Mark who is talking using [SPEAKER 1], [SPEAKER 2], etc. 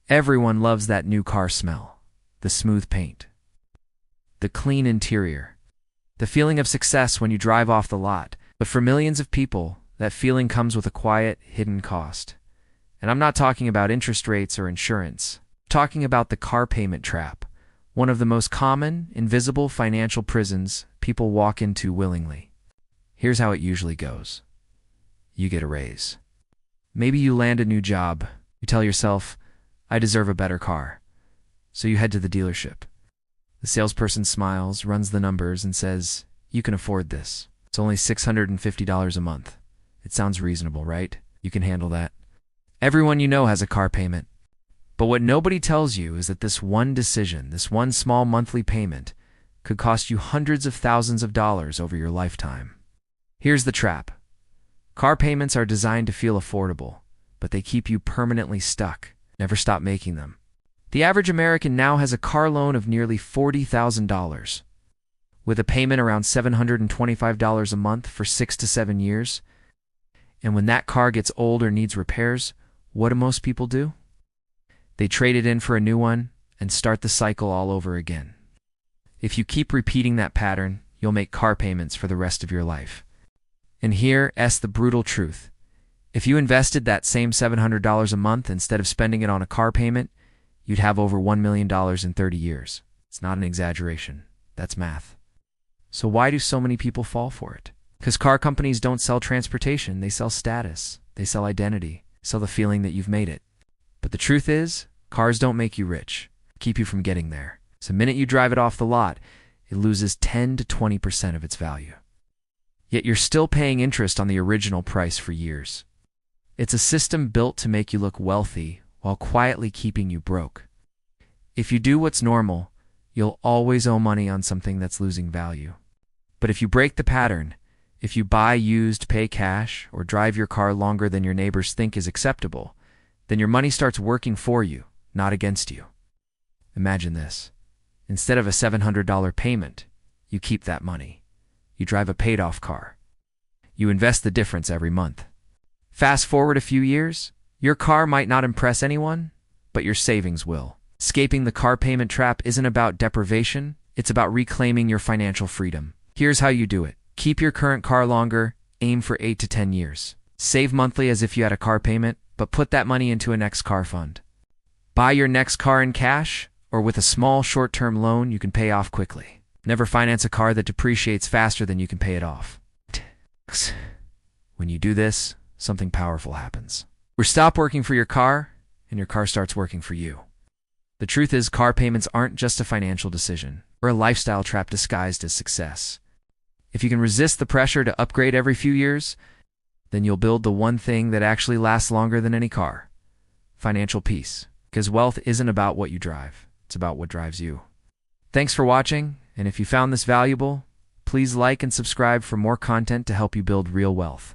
[SPEAKER 1] Everyone loves that new car smell, the smooth paint, the clean interior, the feeling of success when you drive off the lot. But for millions of people, that feeling comes with a quiet, hidden cost. And I'm not talking about interest rates or insurance. I'm talking about the car payment trap, one of the most common, invisible financial prisons people walk into willingly. Here's how it usually goes. You get a raise. Maybe you land a new job. You tell yourself, I deserve a better car. So you head to the dealership. The salesperson smiles, runs the numbers, and says, you can afford this. It's only $650 a month. It sounds reasonable, right? You can handle that. Everyone you know has a car payment. But what nobody tells you is that this one decision, this one small monthly payment, could cost you hundreds of thousands of dollars over your lifetime. Here's the trap. Car payments are designed to feel affordable, but they keep you permanently stuck. Never stop making them. The average American now has a car loan of nearly $40,000. With a payment around $725 a month for 6 to 7 years. And when that car gets old or needs repairs, what do most people do? They trade it in for a new one and start the cycle all over again. If you keep repeating that pattern, you'll make car payments for the rest of your life. And here's the brutal truth. If you invested that same $700 a month instead of spending it on a car payment, you'd have over $1 million in 30 years. It's not an exaggeration. That's math. So why do so many people fall for it? Because car companies don't sell transportation. They sell status. They sell identity. Sell the feeling that you've made it. But the truth is, cars don't make you rich. Keep you from getting there. So the minute you drive it off the lot, it loses 10 to 20% of its value. Yet you're still paying interest on the original price for years. It's a system built to make you look wealthy while quietly keeping you broke. If you do what's normal, you'll always owe money on something that's losing value. But if you break the pattern, if you buy used, pay cash, or drive your car longer than your neighbors think is acceptable, then your money starts working for you, not against you. Imagine this. Instead of a $700 payment, you keep that money. You drive a paid-off car. You invest the difference every month. Fast forward a few years, your car might not impress anyone, but your savings will. Escaping the car payment trap isn't about deprivation, it's about reclaiming your financial freedom. Here's how you do it. Keep your current car longer, aim for 8 to 10 years. Save monthly as if you had a car payment, but put that money into a next car fund. Buy your next car in cash, or with a small short-term loan you can pay off quickly. Never finance a car that depreciates faster than you can pay it off. When you do this, something powerful happens. We stop working for your car, and your car starts working for you. The truth is, car payments aren't just a financial decision, or a lifestyle trap disguised as success. If you can resist the pressure to upgrade every few years, then you'll build the one thing that actually lasts longer than any car. Financial peace. Because wealth isn't about what you drive, it's about what drives you. Thanks for watching, and if you found this valuable, please like and subscribe for more content to help you build real wealth.